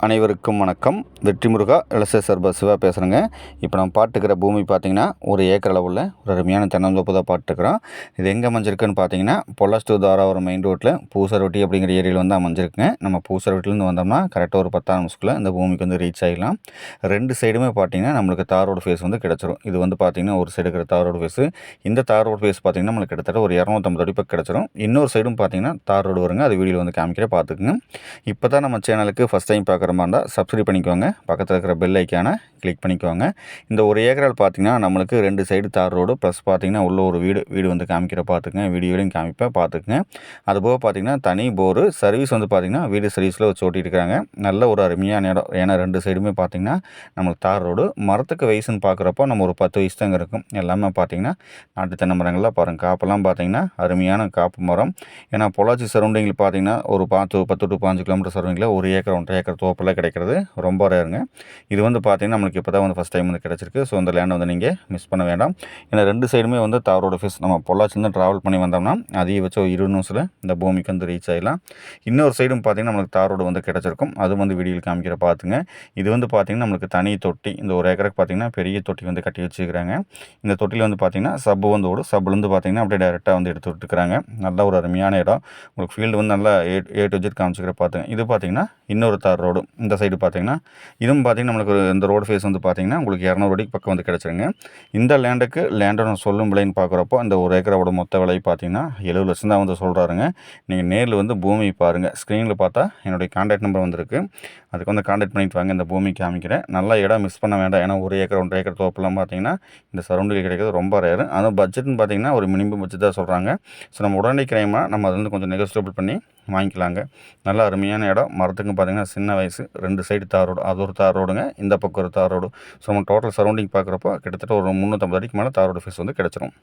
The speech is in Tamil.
அனைவருக்கும் வணக்கம். வெற்றி முருகா எலசேசர் சிவா பேசுகிறேங்க. இப்போ நம்ம பார்த்துக்கிற பூமி பார்த்திங்கன்னா ஒரு ஏக்கர் அளவுள்ள ஒரு அருமையான தென்னந்தோப்பு தான் பார்த்துக்கிறோம். இது எங்கே அமைஞ்சிருக்குன்னு பார்த்தீங்கன்னா பொள்ளாச்சி டு தாராபுரம் மெயின் ரோட்டில் பூசரவட்டி அப்படிங்கிற ஏரியாவில் வந்து அமைஞ்சிருக்குங்க. நம்ம பூசரவட்டிலேருந்து வந்தோம்னா கரெக்டாக ஒரு 10 நிமிஷத்துக்குள்ள இந்த பூமிக்கு வந்து ரீச் ஆகிடலாம். ரெண்டு சைடுமே பார்த்திங்கன்னா நம்மளுக்கு தார் ரோடு ஃபேஸ் வந்து கிடச்சிரும். இது வந்து பார்த்திங்கன்னா ஒரு சைடு இருக்கிற தார் ரோடு ஃபேஸு. இந்த தார் ரோடு ஃபேஸ் பார்த்திங்கன்னா நம்மளுக்கு கிட்டத்தட்ட ஒரு 250 அடி பக்கம் கிடச்சிரும். இன்னொரு சைடும் பார்த்திங்கன்னா தார் ரோடு வருங்க. அது வீடியோ வந்து காமிக்கிற பார்த்துக்குங்க. இப்போ தான் நம்ம சேனலுக்கு ஃபஸ்ட் டைம் பார்க்குற மாதிரி இருந்தால் சப்ஸ்கிரைப் பண்ணிக்கோங்க. பக்கத்தில் இருக்கிற பெல் ஐக்கானை கிளிக் பண்ணிக்கோங்க. இந்த ஒரு ஏக்கரால் பார்த்திங்கன்னா நம்மளுக்கு 2 சைடு தார் ரோடு ப்ளஸ் பார்த்திங்கன்னா உள்ள ஒரு வீடு வந்து காமிக்கிற பார்த்துக்குங்க. வீடியோலையும் காமிப்பேன் பார்த்துக்குங்க. அதுபோக பார்த்திங்கன்னா தனி போரு சர்வீஸ் வந்து பார்த்திங்கன்னா வீடு சர்வீஸில் வச்சு ஓட்டிகிட்டு நல்ல ஒரு அருமையான இடம். ஏன்னா 2 சைடுமே பார்த்திங்கன்னா நம்மளுக்கு தார் ரோடு. மரத்துக்கு வயசுன்னு பார்க்குறப்போ நம்ம ஒரு 10 வயசு தாங்க இருக்கும். எல்லாமே பார்த்திங்கன்னா நாட்டு தென்னை மரங்கள்லாம் பாருங்கள். காப்பெல்லாம் பார்த்திங்கன்னா அருமையான காப்பு மரம். ஏன்னா பொள்ளாச்சி சரௌண்டிங்கில் பார்த்திங்கன்னா ஒரு 10 டு 15 கிலோமீட்டர் சரௌண்டிங்கில் 1 ஏக்கர் 1.5 ஏக்கர் தோப்பெல்லாம் கிடைக்கிறது ரொம்ப ரேருங்க. இது வந்து பார்த்திங்கன்னா நம்மளுக்கு இப்போ தான் வந்து ஃபஸ்ட் டைம் வந்து கிடச்சிருக்கு. ஸோ அந்த லேண்டை வந்து நீங்கள் மிஸ் பண்ண வேண்டாம். ஏன்னா 2 சைடுமே வந்து தார் ரோடு ஃபேஸ். நம்ம பொள்ளாச்சிலேருந்து ட்ராவல் பண்ணி வந்தோம்னா அதிகபட்சம் 20 நிமிஷத்தில் இந்த பூமிக்கு வந்து ரீச் ஆகிடலாம். இன்னொரு சைடும் பார்த்திங்கன்னா நம்மளுக்கு தார் ரோடு வந்து கிடச்சிருக்கும். அது வந்து வீடியோவில் காமிக்கிற பார்த்துங்க. இது வந்து பார்த்திங்கன்னா நம்மளுக்கு தனி தொட்டி. இந்த ஒரு ஏக்கருக்கு பார்த்திங்கன்னா பெரிய தொட்டி வந்து கட்டி வச்சுக்கிறாங்க. இந்த தொட்டியில் வந்து பார்த்திங்கன்னா சப்பு வந்து ஓடும். சப்புலேருந்து பார்த்திங்கன்னா அப்படியே டேரெக்டாக வந்து எடுத்து விட்டுக்கிறாங்க. நல்ல ஒரு அருமையான இடம். உங்களுக்கு ஃபீல்டு வந்து நல்லா ஏ டு ஜெட் காமிச்சிக்கிற பார்த்துங்க. இது பார்த்திங்கன்னா இன்னொரு தார் ரோடு. இந்த சைடு பார்த்திங்கன்னா இதுவும் பார்த்திங்கன்னா நம்மளுக்கு இந்த ரோடு ஃபேஸ் வந்து பார்த்திங்கன்னா உங்களுக்கு 200 அடிக்கு பக்கம் வந்து கிடச்சிருங்க. இந்த லேண்டோட சொல்லும் விலைன்னு பார்க்குறப்போ இந்த ஒரு ஏக்கரோட மொத்த விலை பார்த்திங்கன்னா 70 லட்சம் தான் வந்து சொல்கிறாருங்க. நீங்கள் நேரில் வந்து பூமி பாருங்கள். ஸ்க்ரீனில் பார்த்தா என்னுடைய கான்டாக்ட் நம்பர் வந்துருக்கு. அதுக்கு வந்து கான்டாக்ட் பண்ணிட்டு வாங்க. இந்த பூமி காமிக்கிறேன். நல்ல இடம் மிஸ் பண்ண வேண்டாம். ஏன்னா 1 ஏக்கர் 1.5 ஏக்கர் தோப்பெல்லாம் பார்த்திங்கன்னா இந்த சரௌண்டில் கிடைக்கிறது ரொம்ப ரேரு. அதுவும் பட்ஜெட்னு பார்த்திங்கன்னா ஒரு மினிமம் பட்ஜெட் தான் சொல்கிறாங்க. ஸோ நம்ம உடனடி கிரைமாக நம்ம அது வந்து கொஞ்சம் நெகோசியபிள் பண்ணி வாங்கிக்கலாங்க. நல்ல அருமையான இடம். மரத்துக்கும் பார்த்திங்கன்னா சின்ன வயசு. 2 சைடு தார் ரோடு. அது ஒரு தார் ரோடுங்க. இந்த பக்கம் ஒரு தார் ரோடு. ஸோ நம்ம டோட்டல் சரௌண்டிங் பார்க்குறப்போ கிட்டத்தட்ட ஒரு 350 அடிக்கு மேலே தார் ரோடு ஃபேஸ் வந்து கிடச்சிரும்.